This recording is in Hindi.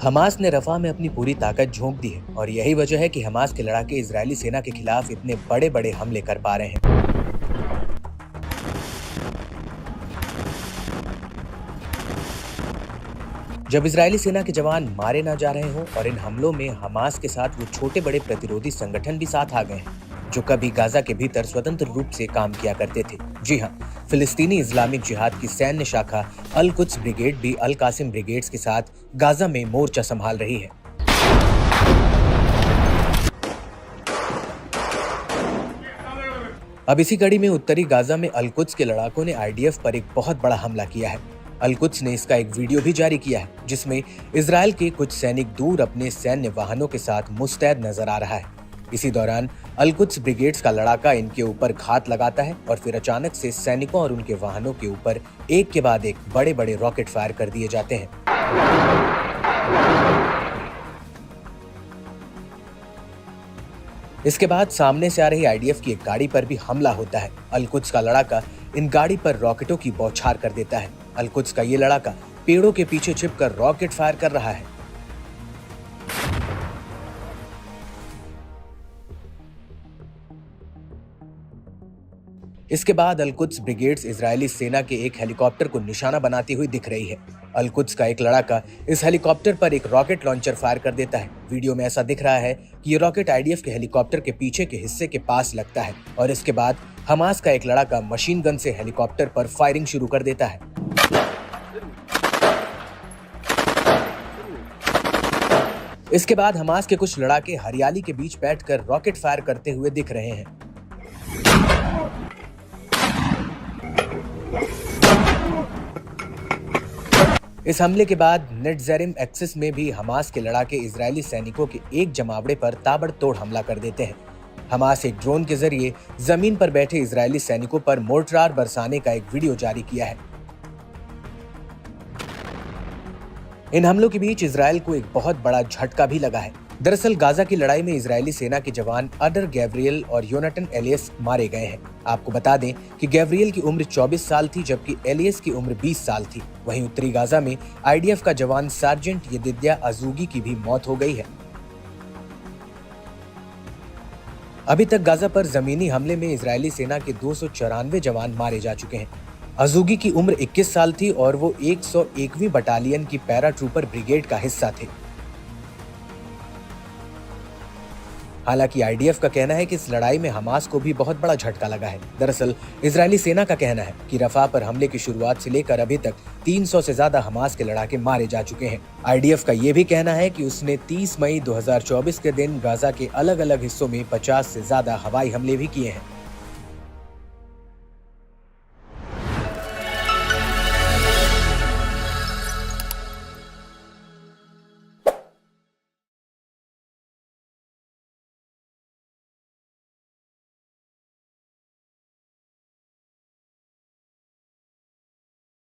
हमास ने रफा में अपनी पूरी ताकत झोंक दी है और यही वजह है कि हमास के लड़ाके इजरायली सेना के खिलाफ इतने बड़े बड़े हमले कर पा रहे हैं। जब इजरायली सेना के जवान मारे ना जा रहे हों और इन हमलों में हमास के साथ वो छोटे बड़े प्रतिरोधी संगठन भी साथ आ गए हैं जो कभी गाजा के भीतर स्वतंत्र रूप से काम किया करते थे। जी हाँ, फिलिस्तीनी इस्लामिक जिहाद की सैन्य शाखा अल कुद्स ब्रिगेड भी अल कासिम ब्रिगेड्स के साथ गाजा में मोर्चा संभाल रही है। अब इसी कड़ी में उत्तरी गाजा में अल कुद्स के लड़ाकों ने आईडीएफ पर एक बहुत बड़ा हमला किया है। अल कुद्स ने इसका एक वीडियो भी जारी किया है जिसमें इजरायल के कुछ सैनिक दूर अपने सैन्य वाहनों के साथ मुस्तैद नजर आ रहा है। इसी दौरान अल कुद्स ब्रिगेड्स का लड़ाका इनके ऊपर घात लगाता है और फिर अचानक से सैनिकों और उनके वाहनों के ऊपर एक के बाद एक बड़े बड़े रॉकेट फायर कर दिए जाते हैं। इसके बाद सामने से आ रही आईडीएफ की एक गाड़ी पर भी हमला होता है। अल कुद्स का लड़ाका इन गाड़ी पर रॉकेटों की बौछार कर देता है। अल कुद्स का ये लड़ाका पेड़ों के पीछे छिपकर रॉकेट फायर कर रहा है। इसके बाद अल कुद्स ब्रिगेड्स इजरायली सेना के एक हेलीकॉप्टर को निशाना बनाती हुई दिख रही है। अल कुद्स का एक लड़ाका इस हेलीकॉप्टर पर एक रॉकेट लॉन्चर फायर कर देता है। वीडियो में ऐसा दिख रहा है कि ये रॉकेट आईडीएफ के हेलीकॉप्टर के पीछे के हिस्से के पास लगता है और इसके बाद हमास का एक लड़ाका मशीन गन से हेलीकॉप्टर पर फायरिंग शुरू कर देता है। इसके बाद हमास के कुछ लड़ाके हरियाली के बीच बैठकर रॉकेट फायर करते हुए दिख रहे हैं। इस हमले के बाद नेटज़ेरिम एक्सिस में भी हमास के लड़ाके इजरायली सैनिकों के एक जमावड़े पर ताबड़तोड़ हमला कर देते हैं। हमास एक ड्रोन के जरिए जमीन पर बैठे इजरायली सैनिकों पर मोर्टार बरसाने का एक वीडियो जारी किया है। इन हमलों के बीच इजरायल को एक बहुत बड़ा झटका भी लगा है। दरअसल गाजा की लड़ाई में इजरायली सेना के जवान अडर गैब्रियल और योनाटन एलियस मारे गए हैं। आपको बता दें कि गैब्रियल की उम्र 24 साल थी जबकि एलियस की उम्र 20 साल थी। वहीं उत्तरी गाजा में आईडीएफ का जवान सार्जेंट येदिद्या अजूगी की भी मौत हो गई है। अभी तक गाजा पर जमीनी हमले में इजरायली सेना के 294 जवान मारे जा चुके हैं। अजूगी की उम्र 21 साल थी और वो 101वीं बटालियन की पैरा ट्रूपर ब्रिगेड का हिस्सा थे। हालांकि आईडीएफ का कहना है कि इस लड़ाई में हमास को भी बहुत बड़ा झटका लगा है। दरअसल इजरायली सेना का कहना है कि रफा पर हमले की शुरुआत से लेकर अभी तक 300 से ज्यादा हमास के लड़ाके मारे जा चुके हैं। आईडीएफ का ये भी कहना है कि उसने 30 मई 2024 के दिन गाजा के अलग अलग हिस्सों में 50 से ज्यादा हवाई हमले भी किए हैं।